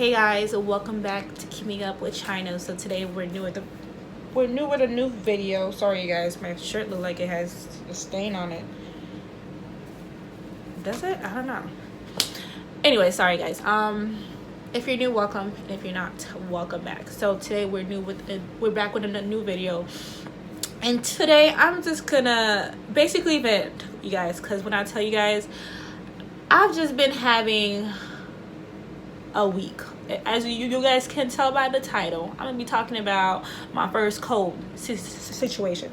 Hey guys, welcome back to Keeping Up with China. So today we're new with a new video. Sorry you guys, my shirt look like it has a stain on it. Does it? I don't know. Anyway, sorry guys. If you're new, welcome, and if you're not, welcome back. So today we're back with a new video. And today I'm just gonna basically vent, you guys, because when I tell you guys, I've just been having a week. As you guys can tell by the title, I'm gonna be talking about my first cold situation.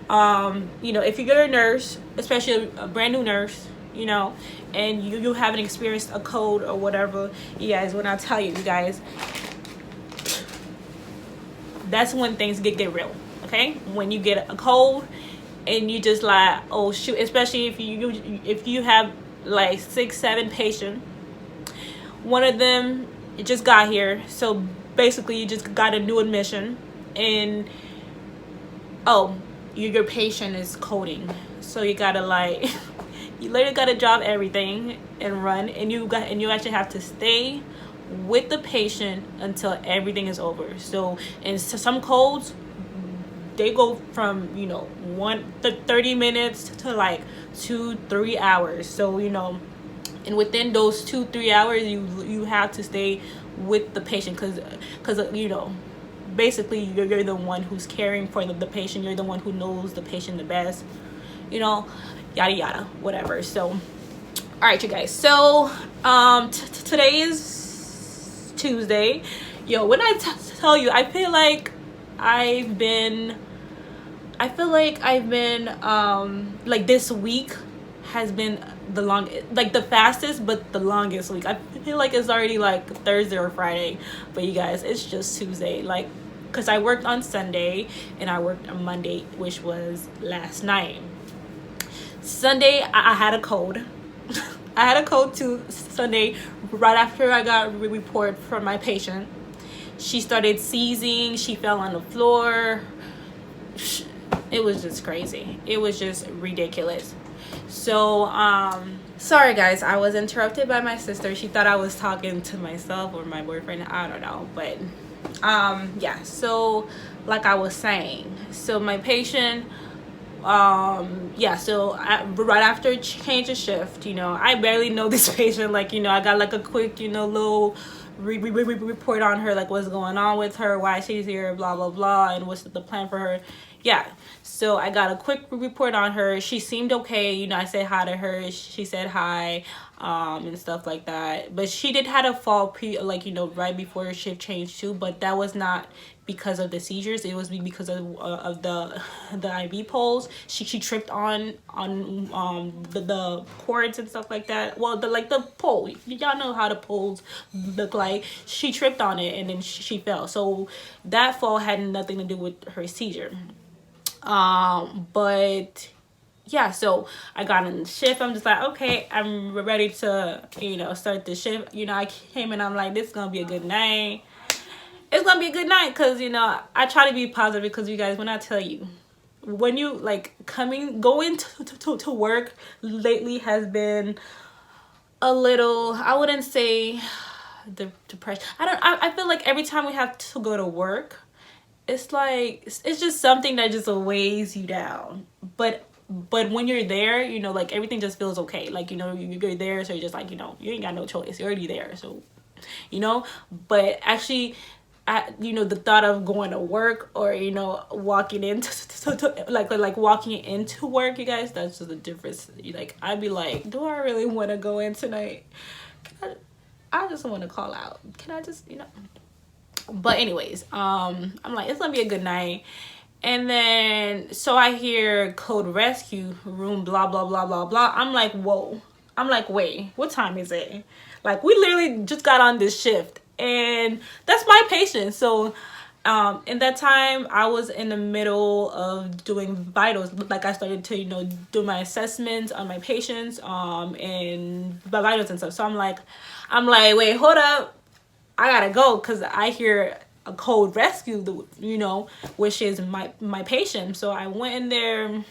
If you're a nurse, especially a brand new nurse, and you haven't experienced a cold or whatever, you guys, when I tell you guys, that's when things get real. Okay, when you get a cold and you just like, oh shoot, especially if you have like 6-7 patients. One of them just got here, so basically you just got a new admission, and your patient is coding, so you gotta like you literally gotta drop everything and run, and you actually have to stay with the patient until everything is over. So in some codes, they go from 30 minutes to like 2-3 hours. So and within those 2-3 hours, you have to stay with the patient, because basically you're the one who's caring for the patient. You're the one who knows the patient the best, yada yada, whatever. So all right, you guys, so today is Tuesday. When I tell you, I feel like I've been like, this week has been the the fastest but the longest week. I feel like it's already like Thursday or Friday, but you guys, it's just Tuesday, like, because I worked on Sunday and I worked on Monday, which was last night. Sunday I had a cold. I had a cold too. Sunday, right after I got a report from my patient, she started seizing. She fell on the floor. It was just crazy. It was just ridiculous. So sorry guys, I was interrupted by my sister. She thought I was talking to myself or my boyfriend, I don't know. But yeah, so like I was saying, so my patient, right after change of shift, I barely know this patient. Like, I got like a quick little report on her, like what's going on with her, why she's here, blah blah blah, and what's the plan for her. Yeah, so I got a quick report on her. She seemed okay. I said hi to her. She said hi, and stuff like that. But she did had a fall right before her shift change too. But that was not because of the seizures. It was because of the IV poles. She tripped on the cords and stuff like that. Well, the pole. Y'all know how the poles look like. She tripped on it and then she fell. So that fall had nothing to do with her seizure. But yeah, so I got in the shift. I'm just like, okay, I'm ready to start the shift. I came in, I'm like, this is gonna be a good night. It's gonna be a good night, because I try to be positive, because you guys, when I tell you, when you like going to work lately has been a little, I wouldn't say the depression. I feel like every time we have to go to work, it's like, it's just something that just weighs you down. But when you're there, like, everything just feels okay. Like, you're there, so you're just like, you ain't got no choice. You're already there, so but actually, the thought of going to work, or walking into like walking into work, you guys, that's just the difference. Like, I'd be like, do I really want to go in tonight? I just want to call out. Can I just But anyways, I'm like, it's gonna be a good night. And then so I hear code rescue room, blah blah blah blah blah. I'm like, whoa. I'm like, wait, what time is it? Like, we literally just got on this shift, and that's my patient. So in that time, I was in the middle of doing vitals. Like, I started to do my assessments on my patients, and vitals and stuff. So I'm like, wait, hold up, I gotta go, because I hear a code rescue, which is my patient. So I went in there.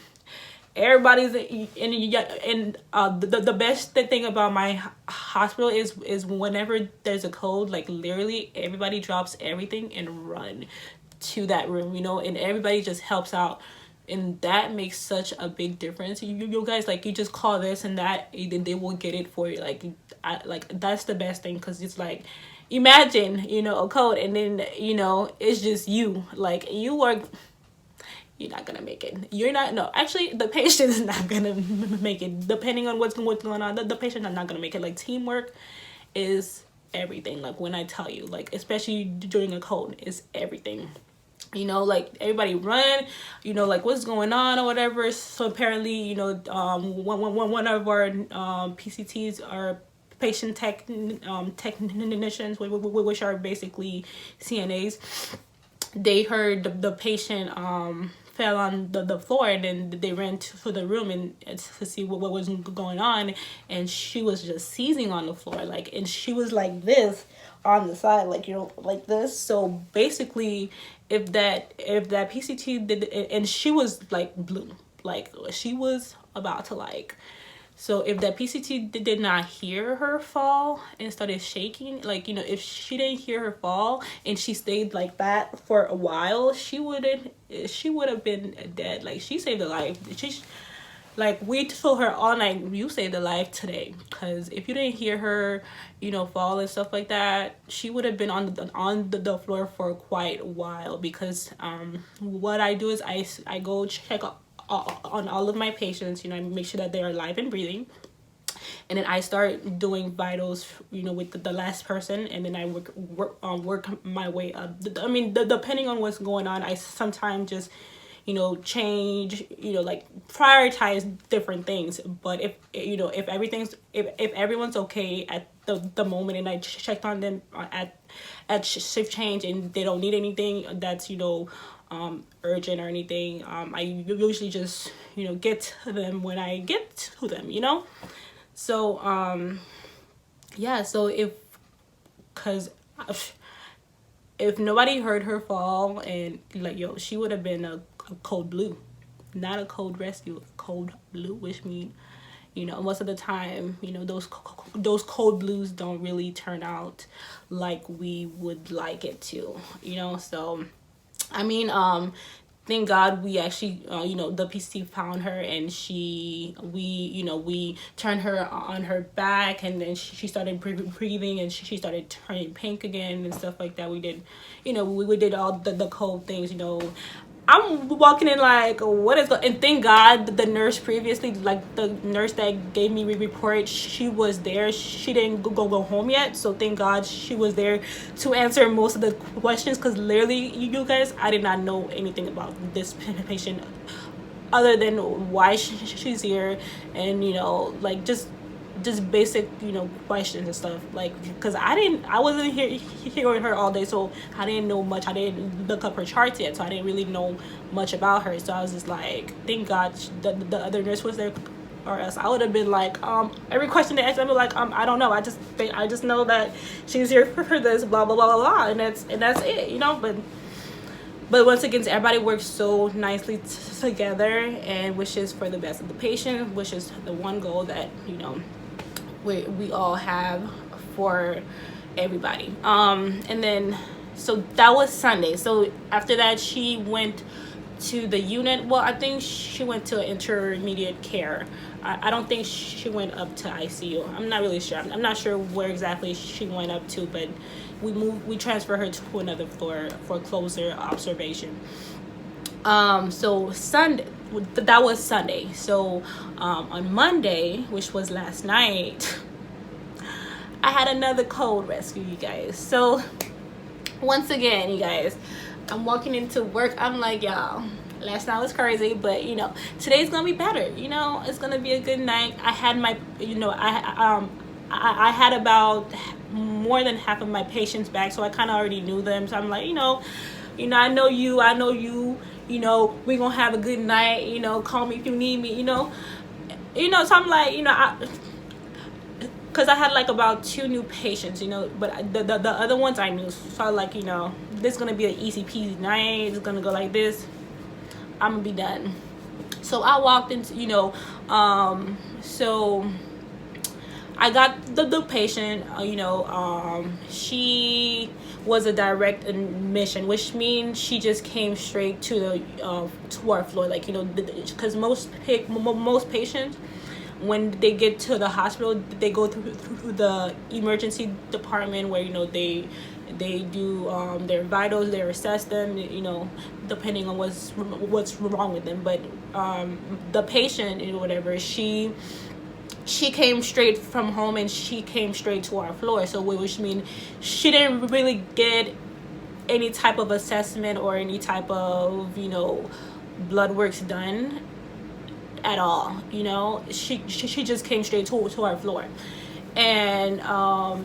Everybody's in, and the best thing about my hospital is whenever there's a cold, like literally everybody drops everything and run to that room, you know, and everybody just helps out. And that makes such a big difference. You guys, like, you just call this and that, and they will get it for you. Like that's the best thing, because it's like, imagine, you know, a cold, and then, you know, it's just you. Like, you're not gonna make it. You're not, no, actually the patient is not gonna make it, depending on what's going on. The patient is not gonna make it. Like, teamwork is everything. Like, when I tell you, like, especially during a cold, is everything. You know, like, everybody run, you know, like, what's going on or whatever. So apparently, you know, one of our PCTs are patient technicians, which are basically CNAs. They heard the patient fell on the floor, and then they ran to the room and to see what was going on, and she was just seizing on the floor, like, and she was like this on the side, like, you know, like this. So basically, if that PCT did, and she was like blue, like she was about to, like, so if that PCT did not hear her fall and started shaking, like, you know, if she didn't hear her fall and she stayed like that for a while, she would have been dead. Like, she saved a life. Like, we told her all night, you saved a life today, because if you didn't hear her, you know, fall and stuff like that, she would have been on the floor for quite a while. Because what I do is I go check on all of my patients, you know, and make sure that they are alive and breathing, and then I start doing vitals, you know, with the last person, and then I work my way up. I mean, depending on what's going on, I sometimes just, you know, change, you know, like, prioritize different things. But if, you know, if everyone's okay at the moment, and I checked on them at shift change, and they don't need anything that's, you know, urgent or anything, I usually just, you know, get to them when I get to them, you know. So yeah, so if nobody heard her fall, and, like, yo, she would have been a cold blue, not a cold rescue, cold blue, which means, you know, most of the time, you know, those cold blues don't really turn out like we would like it to, you know. So I mean, thank God we actually, you know, the PCT found her, and we turned her on her back, and then she started breathing, and she started turning pink again and stuff like that. We did, you know, we did all the cold things, you know. I'm walking in like, what is and thank God the nurse previously, like the nurse that gave me report, she was there. She didn't go home yet, so thank God she was there to answer most of the questions, because literally, you guys, I did not know anything about this patient other than why she's here, and, you know, like, just basic, you know, questions and stuff, like, because I wasn't hearing her all day, so I didn't know much. I didn't look up her charts yet, so I didn't really know much about her. So I was just like, thank God the other nurse was there, or else I would have been like, every question they asked, I'd be like, I don't know, I just know that she's here for this, blah blah blah blah blah, and that's it, you know. But once again, everybody works so nicely together, and wishes for the best of the patient, which is the one goal that, you know, we all have for everybody. And then, so that was Sunday. So after that, she went to the unit. Well, I think she went to intermediate care. I don't think she went up to ICU. I'm not really sure. I'm not sure where exactly she went up to, but we transferred her to another floor for closer observation. So Sunday, that was Sunday. So on Monday, which was last night, I had another cold rescue, you guys. So once again, you guys, I'm walking into work, I'm like, y'all, last night was crazy, but, you know, today's gonna be better. You know, it's gonna be a good night. I had my, you know, I had about more than half of my patients back, so I kind of already knew them. So I'm like, you know, I know you, you know, we're gonna have a good night, you know, call me if you need me, you know. So I'm like, you know, because I had like about 2 new patients, you know, but the other ones I knew. So I was like, you know, this is gonna be an easy peasy night, it's gonna go like this, I'm gonna be done. So I walked into, you know, so I got the patient, she was a direct admission, which means she just came straight to to our floor, like, because most patients, when they get to the hospital, they go through the emergency department where, they do their vitals, they assess them, depending on what's wrong with them. But the patient, whatever, she came straight from home and she came straight to our floor. So which means she didn't really get any type of assessment or any type of blood works done at all. She just came straight to our floor. And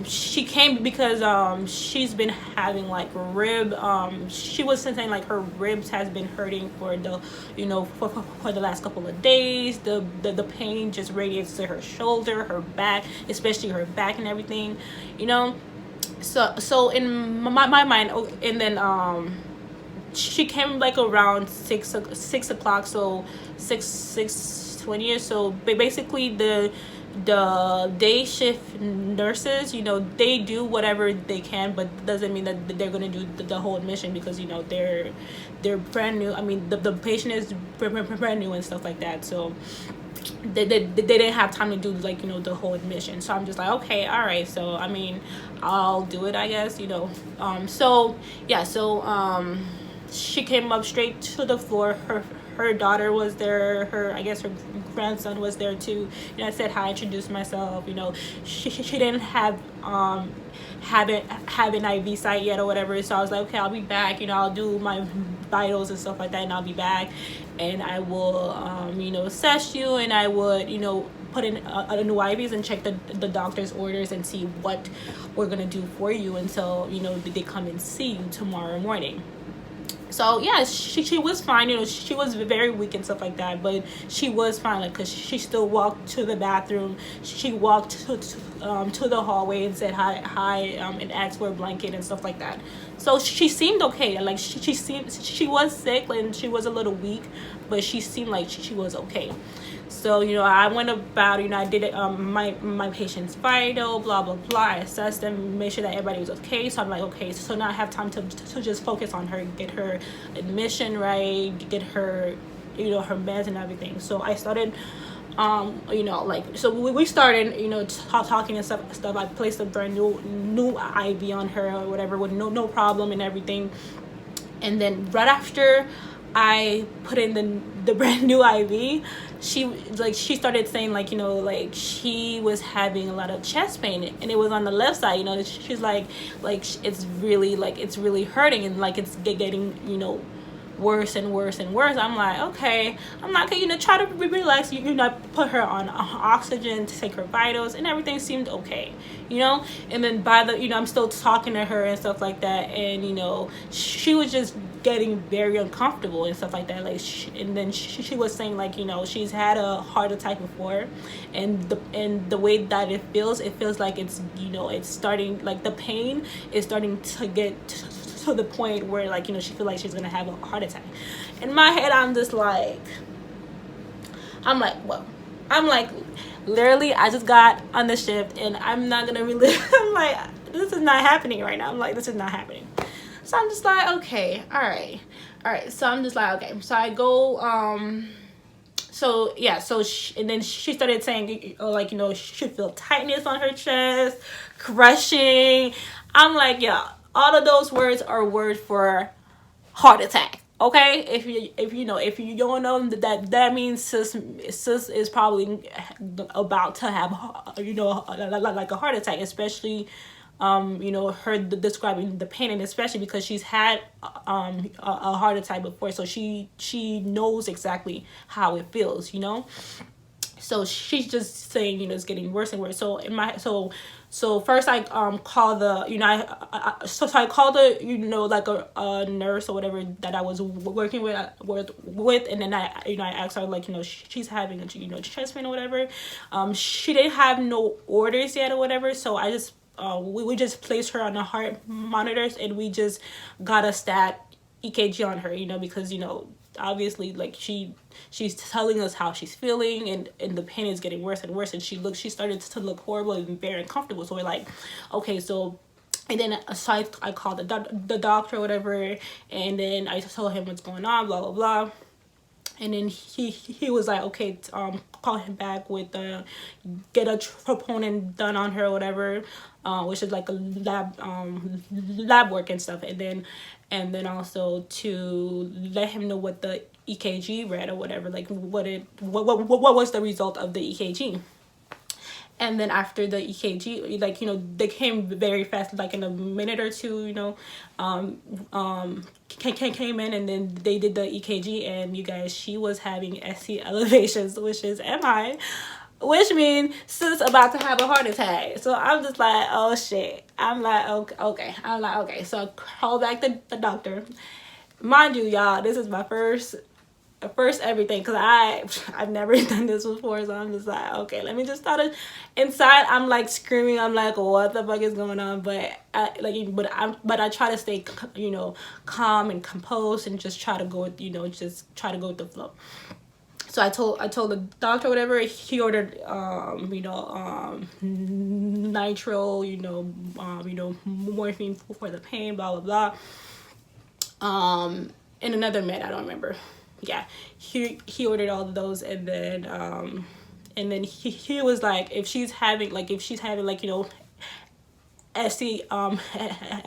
she came because she's been having like rib, she was saying like her ribs has been hurting for the for the last couple of days. The pain just radiates to her shoulder, her back, especially her back and everything, so in my mind. And then she came like around 6 o'clock, so 6:20 or so. But basically the day shift nurses, they do whatever they can, but doesn't mean that they're going to do the whole admission, because they're brand new. I mean, the patient is brand new and stuff like that, so they didn't have time to do like the whole admission. So I'm just like, okay, all right, so I mean, I'll do it, I guess. So yeah, so she came up straight to the floor. Her daughter was there, I guess her grandson was there too. I said hi, introduced myself. She didn't have an IV site yet or whatever, so I was like, okay, I'll be back. I'll do my vitals and stuff like that, and I'll be back, and I will assess you, and I would put in a new IVs and check the doctor's orders and see what we're gonna do for you until they come and see you tomorrow morning. So yeah, she was fine. She was very weak and stuff like that, but she was fine, like, because she still walked to the bathroom. She walked to the hallway and said hi, and asked for a blanket and stuff like that. So she seemed okay. Like, she was sick and she was a little weak, but she seemed like she was okay. So I went about, I did my patient's vital, blah blah blah. I assessed them, made sure that everybody was okay. So I'm like, okay, so now I have time to just focus on her, get her admission right, get her her meds and everything. So I started so we started talking and stuff. I placed a brand new IV on her or whatever with no problem and everything. And then right after I put in the brand new IV, she started saying like she was having a lot of chest pain, and it was on the left side. She's like it's really hurting, and like it's getting worse and worse and worse. I'm like, okay, I'm not gonna try to relax. Put her on oxygen to take her vitals, and everything seemed okay. And then by the I'm still talking to her and stuff like that, and she was just getting very uncomfortable and stuff like that. Like, and then she was saying like she's had a heart attack before, and the way that it feels like it's it's starting, like the pain is starting to get to the point where like she feels like she's gonna have a heart attack. In my head, I'm like, literally, I just got on the shift, and I'm not gonna really I'm like, this is not happening right now. I'm like, this is not happening. So I'm just like, okay, all right. So I'm just like, okay. So I go, so yeah, and then she started saying, like, she should feel tightness on her chest, crushing. I'm like, yeah, all of those words are words for heart attack. Okay, if you don't know that means sis is probably about to have like a heart attack, especially her describing the pain, and especially because she's had a heart attack before, so she knows exactly how it feels. So she's just saying it's getting worse and worse. So first I called the I called the like a nurse or whatever that I was working with, and then I asked her like she's having a chest pain or whatever. She didn't have no orders yet or whatever, so I just we just placed her on the heart monitors, and we just got a stat EKG on her, because obviously, like, she's telling us how she's feeling, and the pain is getting worse and worse, and she started to look horrible and very uncomfortable. So we're like, okay, so. And then I called the doctor or whatever, and then I told him what's going on, blah blah blah. And then he was like, okay, call him back with get a troponin done on her or whatever, which is like a lab work and stuff. And then also to let him know what the EKG read or whatever, like what was the result of the EKG. And then after the EKG, like, they came very fast, like in a minute or two, came in, and then they did the EKG, and you guys, she was having ST elevations, which is MI, which means sis about to have a heart attack. So I'm just like, oh shit. I'm like, okay. I'm like, okay. So I called back the doctor. Mind you, y'all, this is my first everything, because I've never done this before. So I'm just like, okay, let me just start it. Inside I'm like screaming, I'm like, what the fuck is going on? But I try to stay calm and composed, and just try to go with with the flow. So I told the doctor whatever. He ordered nitro, morphine for the pain, blah blah blah, and another med, I don't remember. Yeah, he ordered all of those, and then he was like, if she's having ST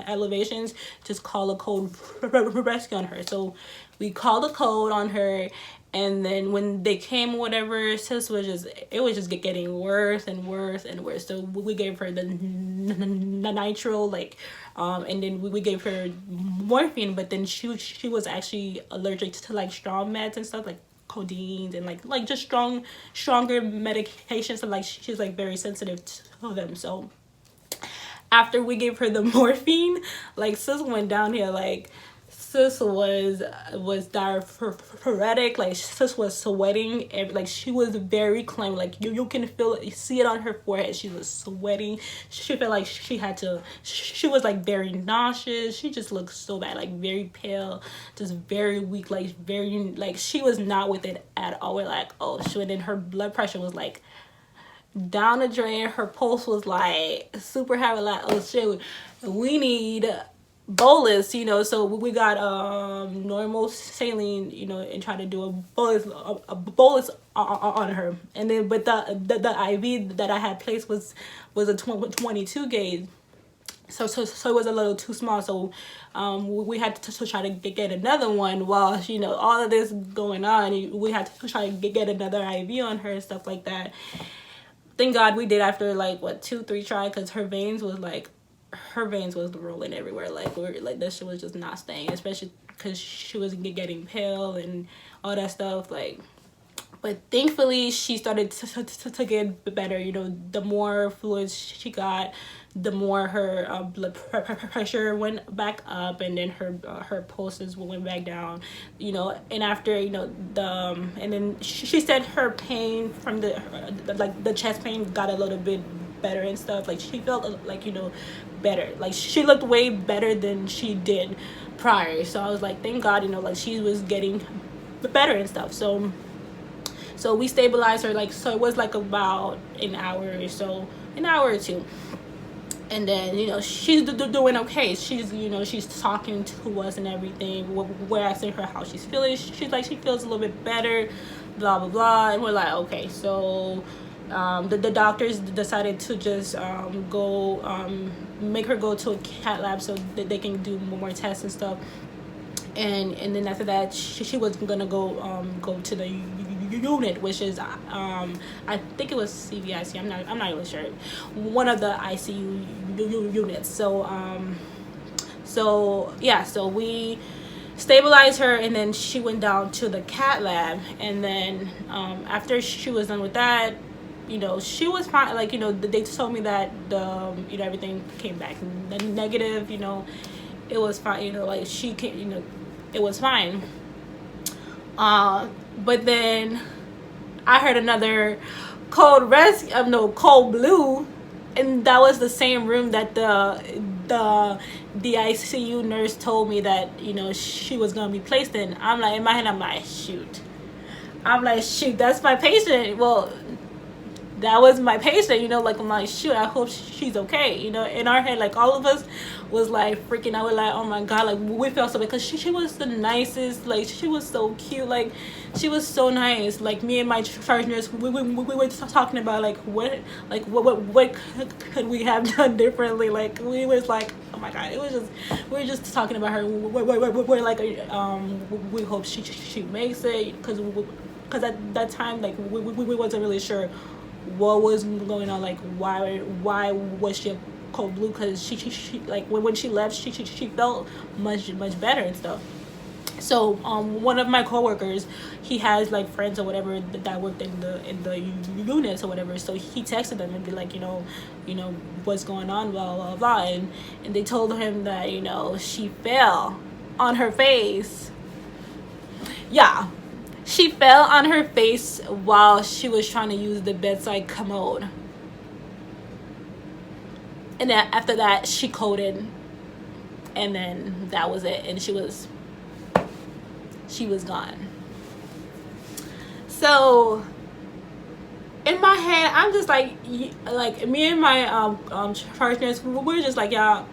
elevations, just call a code rescue on her. So we called a code on her, and then when they came, whatever, sis was just getting worse and worse and worse. So we gave her the nitro, and then we gave her morphine, but then she was actually allergic to like strong meds and stuff, like codeine and like just stronger medications, and like she's like very sensitive to them. So after we gave her the morphine, like sis went downhill. Like sis was diaphoretic, like sis was sweating, like she was very clammy, like you can see it on her forehead. She was sweating. She felt like she was like very nauseous. She just looked so bad, like very pale, just very weak, like very, like she was not with it at all. We're like, oh shit. And then her blood pressure was like down the drain. Her pulse was like super high. We're like, oh shit, we need bolus, so we got normal saline, and try to do a bolus on her. And then but the IV that I had placed was a 22 gauge, so it was a little too small. So we had to try to get another one. While all of this going on, we had to try to get another IV on her and stuff like that. Thank God we did, after like 2-3 tries, because her veins was rolling everywhere. Like that shit was just not staying, especially because she was getting pale and all that stuff. Like, but thankfully she started to get better. The more fluids she got, the more her blood pressure went back up, and then her pulses went back down. And after and then she said her pain from the chest pain got a little bit better and stuff. Like she felt like better. Like she looked way better than she did prior. So I was like, thank God, like she was getting better and stuff. So we stabilized her, so it was like about an hour or two. And then she's doing okay. She's talking to us and everything. We're asking her how she's feeling. She's like, she feels a little bit better, blah blah blah. And we're like, okay. So the doctors decided to just make her go to a cat lab so that they can do more tests and stuff. And then after that, she was gonna go to the unit, which is I think it was CVIC. I'm not really sure. One of the ICU units. So we stabilized her, and then she went down to the cat lab. And then after she was done with that, she was fine. Like, they told me that everything came back negative. It was fine. Like she can, it was fine. But then I heard another cold blue and that was the same room that the ICU nurse told me that, you know, she was gonna be placed in. I'm like, in my head, I'm like, shoot. That's my patient. Well, that was my patient, you know, like, I'm like, shoot, I hope she's okay, you know. In our head, like, all of us was like freaking out. We're like, oh my god, like, we felt so bad because she was the nicest, like, she was so cute, like, she was so nice. Like, me and my charge nurse, we were talking about like what could we have done differently. Like, we was like, oh my god, it was just, we were just talking about her. We're like, we hope she makes it, because at that time, like, we wasn't really sure what was going on, like, why was she a cold blue, because she like, when she left, she felt much better and stuff. So one of my coworkers, he has like friends or whatever that worked in the units or whatever, so he texted them and be like, you know what's going on, blah blah blah, and they told him that, you know, she fell on her face. Yeah, she fell on her face while she was trying to use the bedside commode. And then after that, she coded. And then that was it. And she was gone. So in my head, I'm just like me and my partners, we're just like, y'all,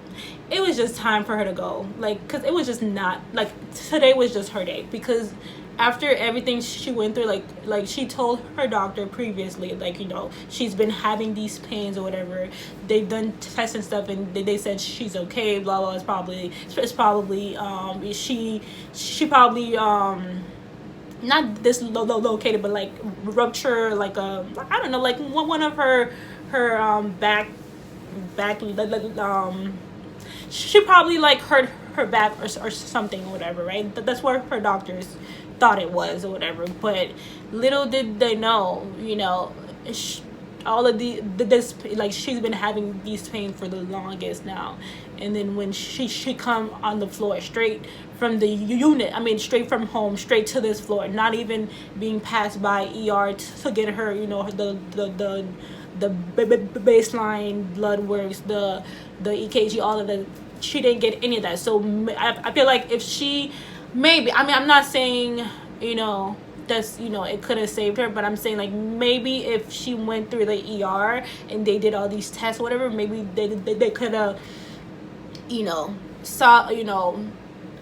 it was just time for her to go. Like, because it was just not, like, today was just her day. Because after everything she went through, like she told her doctor previously, like, you know, she's been having these pains or whatever. They've done tests and stuff, and they said she's okay, blah blah. It's probably she probably not dislocated, but like rupture, like I don't know, like one of her back she probably like hurt her back or something or whatever, right? That's what her doctors thought it was or whatever. But little did they know, you know, all of this, like, she's been having these pains for the longest now. And then when she come on the floor straight from the unit, I mean straight from home, straight to this floor, not even being passed by ER to get her, you know, the baseline blood works, the EKG, all of that. She didn't get any of that. So I feel like if she, maybe, I mean, I'm not saying, you know, that's, you know, it could have saved her, but I'm saying, like, maybe if she went through the ER and they did all these tests or whatever, maybe they could have, you know, saw, you know,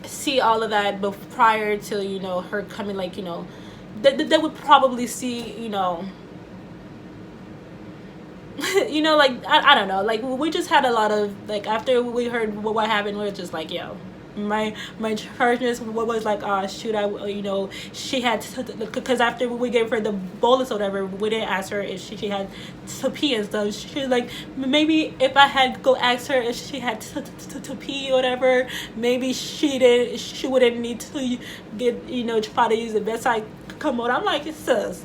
see all of that, but prior to, you know, her coming, like, you know, they would probably see, you know, you know, like, I don't know, like, we just had a lot of, like, after we heard what happened, we were just like, yo, my charge nurse was like, oh shoot, you know, she had because after we gave her the bolus or whatever, we didn't ask her if she had to pee and stuff. She was like, maybe if I had go ask her if she had to pee or whatever, maybe she wouldn't need to get, you know, try to use the bedside commode. I'm like, sis,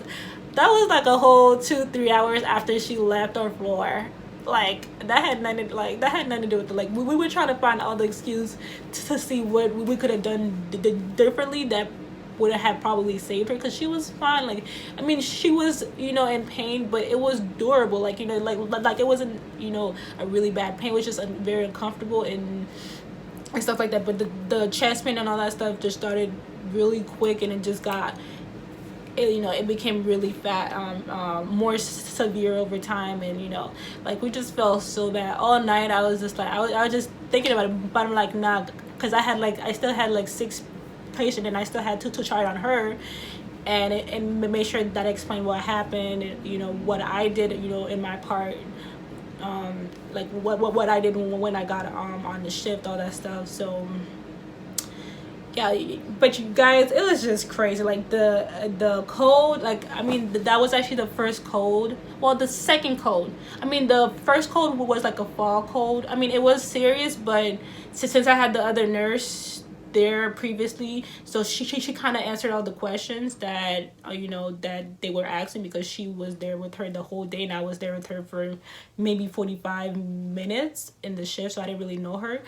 that was like a whole 2-3 hours after she left our floor. Like, that had nothing to do with it. Like, we were trying to find all the excuse to see what we could have done differently that would have probably saved her, because she was fine. Like, I mean, she was, you know, in pain, but it was durable. Like, you know, like it wasn't, you know, a really bad pain. It was just very uncomfortable and stuff like that. But the chest pain and all that stuff just started really quick, and it just got, you know, it became really more severe over time. And, you know, like, we just felt so bad all night. I was just like, I was just thinking about it, but I'm like, nah, because I still had like 6 patients, and I still had to try on her, and make sure that I explained what happened, and, you know, what I did, you know, in my part, like what I did when I got on the shift, all that stuff. So yeah, but you guys, it was just crazy. Like, the cold, like, I mean, that was actually the first cold. Well, the second cold. I mean, the first cold was like a fall cold. I mean, it was serious, but since I had the other nurse there previously, so she kind of answered all the questions that you know, that they were asking, because she was there with her the whole day, and I was there with her for maybe 45 minutes in the shift, so I didn't really know her.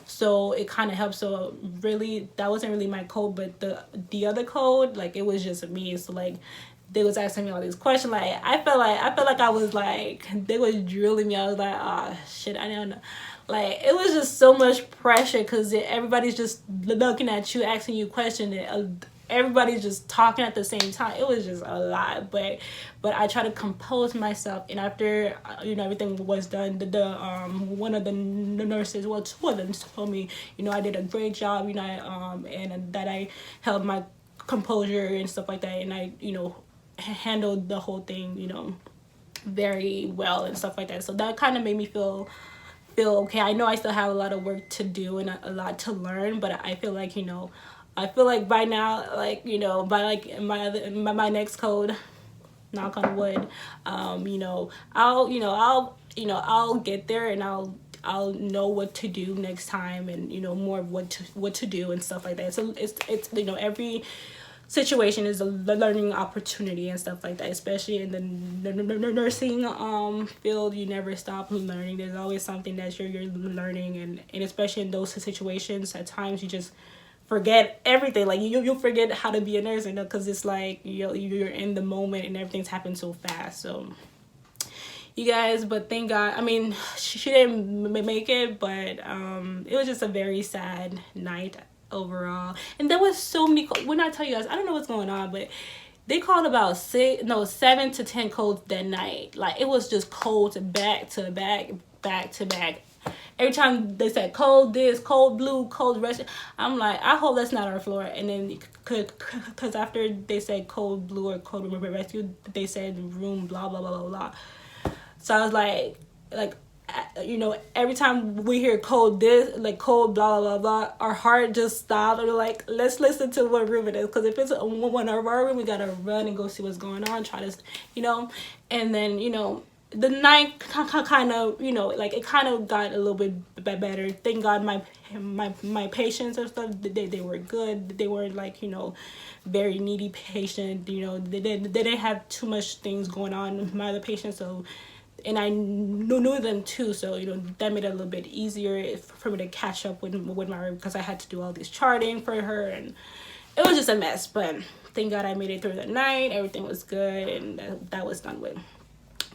So it kind of helped. So really, that wasn't really my code, but the other code, like, it was just me. So, like, they was asking me all these questions. Like I felt like I was like, they was drilling me. I was like, oh shit, I don't know. Like it was just so much pressure because everybody's just looking at you, asking you questions, and everybody's just talking at the same time. It was just a lot, but I try to compose myself. And after everything was done, the one of the nurses, well, two of them told me, I did a great job, and that I held my composure and stuff like that, and I handled the whole thing very well and stuff like that. So that kind of made me feel okay. I know I still have a lot of work to do and a lot to learn, but I feel like by now, like by like my next code, knock on wood, I'll get there, and I'll know what to do next time, and more of what to do and stuff like that. So it's every situation is a learning opportunity and stuff like that, especially in the nursing field. You never stop learning. There's always something that you're learning, and especially in those situations, at times you just forget everything. Like you forget how to be a nurse, because it's like you're in the moment and everything's happened so fast. So you guys, but thank God, I mean, she didn't make it, but it was just a very sad night overall. And there was so many, when I tell you guys, I don't know what's going on, but they called about 7 to 10 codes that night. Like it was just codes back to back. Every time they said cold this, cold blue, cold red, I'm like, I hope that's not our floor. And then because after they said cold blue or cold rescue, they said room blah blah blah blah blah. So I was like every time we hear cold this, like cold blah blah blah, our heart just stopped. And we're like, let's listen to what room it is, because if it's one of our room, we gotta run and go see what's going on, try to and then the night kind of like it kind of got a little bit better. Thank God my patients and stuff, they were good. They weren't like very needy patient. They didn't have too much things going on with my other patients. So, and I knew them too, so that made it a little bit easier for me to catch up with my, because I had to do all this charting for her, and it was just a mess. But thank God I made it through the night. Everything was good, and that was done with.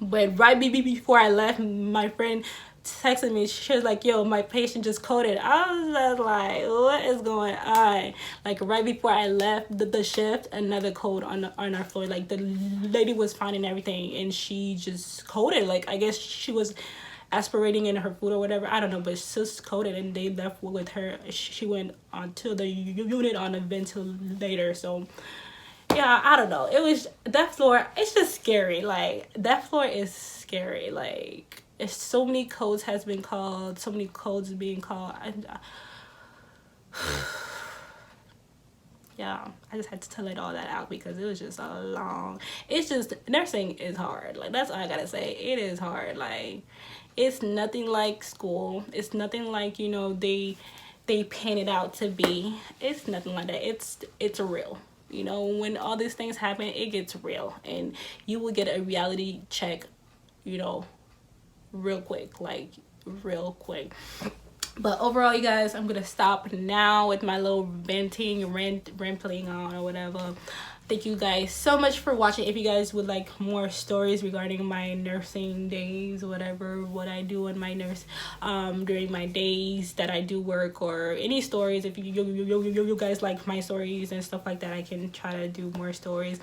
But right before I left, my friend texted me. She was like, yo, my patient just coded. I was just like, what is going on? Like right before I left the shift, another code on our floor. Like the lady was fine and everything, and she just coded. Like I guess she was aspirating in her food or whatever, I don't know, but she just coded, and they left with her. She went onto the unit on a ventilator. So yeah, I don't know. It was that floor. It's just scary. Like that floor is scary. Like it's so many codes has been called. So many codes being called. Yeah, I just had to tell it all that out because it was just a long. It's just nursing is hard. Like that's all I gotta say. It is hard. Like it's nothing like school. It's nothing like they paint it out to be. It's nothing like that. It's real. When all these things happen, it gets real, and you will get a reality check, real quick, like real quick. But overall, you guys, I'm gonna stop now with my little rambling on or whatever. Thank you guys so much for watching. If you guys would like more stories regarding my nursing days, whatever, what I do in my nurse during my days that I do work, or any stories, if you guys like my stories and stuff like that, I can try to do more stories.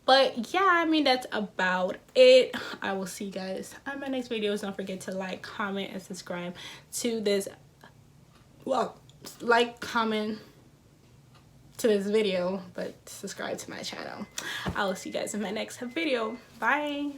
But yeah, I mean, that's about it. I will see you guys on my next videos. Don't forget to like, comment, and subscribe to this. Well, like, comment to this video, but subscribe to my channel. I will see you guys in my next video. Bye.